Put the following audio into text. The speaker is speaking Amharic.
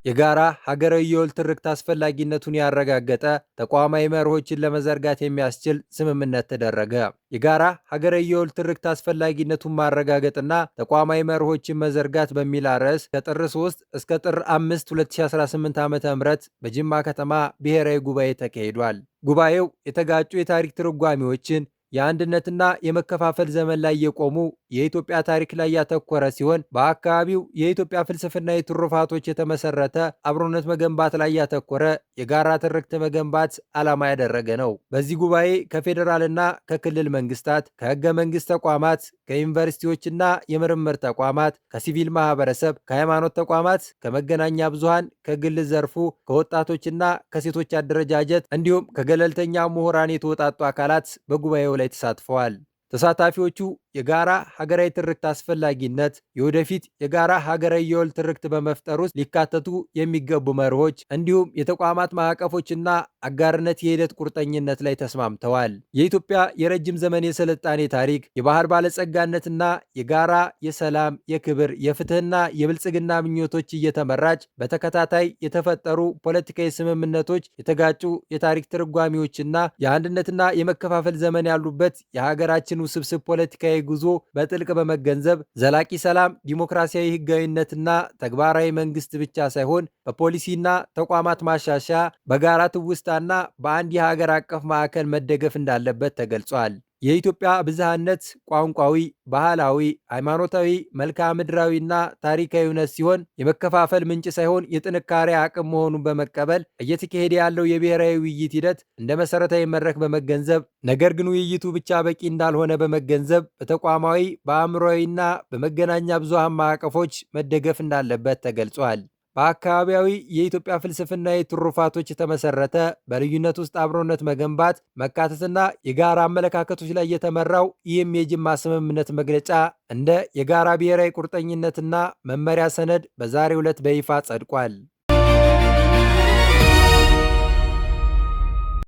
የጋራ ሀገራዊ የወል ትርክት አስፈላጊነቱን ያረጋገጠ ተቋማዊ መርሆችን ለመዘርጋት የሚያስችል ስምምነት ተደረገ። የጋራ ሀገራዊ የወል ትርክት አስፈላጊነቱን ማረጋገጥና ተቋማዊ መርሆችን መዘርጋት በሚል ርዕስ ከጥር 3 እስከ ጥር 5 2018 ዓ.ም በጅማ ከተማ ብሔራዊ ጉባኤ ተካሂዷል። ጉባኤው የተጋጩ የታሪክ ትርጓሜዎችን የአንድነትና የመከፋፈል ዘመን ላይ የቆሙ የኢትዮጵያ ታሪክ ላይ ያተኮረ ሲሆን በአካባቢው የኢትዮጵያ ፍልስፍናዊ ትሩፋቶች የተመሰረተ አብሮነት መገንባት ላይ ያተኮረ የጋራ ትርክት መገንባት ዓላማ ያደረገ ነው። በዚህ ጉባኤ ከፌዴራልና ከክልል መንግስታት፣ ከህገ መንግስት ተቋማት፣ ከዩኒቨርሲቲዎችና የምርምር ተቋማት፣ ከሲቪል ማህበረሰብ፣ ከሃይማኖት ተቋማት፣ ከመገናኛ ብዙሃን፣ ከግል ዘርፉ፣ ከወጣቶችና ከሴቶች አደረጃጀት እንዲሁም ከገለልተኛ ምሁራን የተወጣጡ አካላት በጉባኤው ላይ ተሳትፈዋል። ተሳታፊዎቹ የጋራ ሀገራዊ ትርክት አስፈላጊነት፣ የወደፊት የጋራ ሀገራዊ የወል ትርክት በመፍጠር ውስጥ ሊካተቱ የሚገቡ መርሆች እንዲሁም የተቋማት ማዕቀፎችና አጋርነት የሂደት ቁርጠኝነት ላይ ተስማምተዋል። የኢትዮጵያ የረጅም ዘመን የስልጣኔ ታሪክ የባህል ባለጸጋነትና የጋራ የሰላም፣ የክብር፣ የፍትህና የብልጽግና ምኞቶች እየተመራች በተከታታይ የተፈጠሩ ፖለቲካዊ ስምምነቶች፣ የተጋጩ የታሪክ ትርጓሜዎችና የአንድነትና የመከፋፈል ዘመን ያሉበት የሀገራችን ውስብስብ ፖለቲካዊ ጉዞ በጥልቅ በመገንዘብ ዘላቂ ሰላም፣ ዲሞክራሲያዊ ህጋዊነትና ተግባራዊ መንግስት ብቻ ሳይሆን በፖሊሲና ተቋማት ማሻሻያ፣ በጋራ ትውስታና በአንድ የሀገር አቀፍ ማዕከል መደገፍ እንዳለበት ተገልጿል። የኢትዮጵያ ብዝሃነት ቋንቋዊ፣ ባህላዊ፣ ሃይማኖታዊ፣ መልክዓ ምድራዊና ታሪካዊ እውነት ሲሆን የመከፋፈል ምንጭ ሳይሆን የጥንካሬ አቅም መሆኑን በመቀበል እየተካሄደ ያለው የብሔራዊ ውይይት ሂደት እንደ መሰረታዊ መድረክ በመገንዘብ ነገር ግን ውይይቱ ብቻ በቂ እንዳልሆነ በመገንዘብ በተቋማዊ በአእምሯዊና በመገናኛ ብዙሃን ማዕቀፎች መደገፍ እንዳለበት ተገልጿል። በአካባቢያዊ የኢትዮጵያ ፍልስፍናዊ ትሩፋቶች የተመሰረተ በልዩነት ውስጥ አብሮነት መገንባት መካተትና የጋራ አመለካከቶች ላይ የተመራው ይህም የጅማ ስምምነት መግለጫ እንደ የጋራ ብሔራዊ ቁርጠኝነትና መመሪያ ሰነድ በዛሬው ዕለት በይፋ ጸድቋል።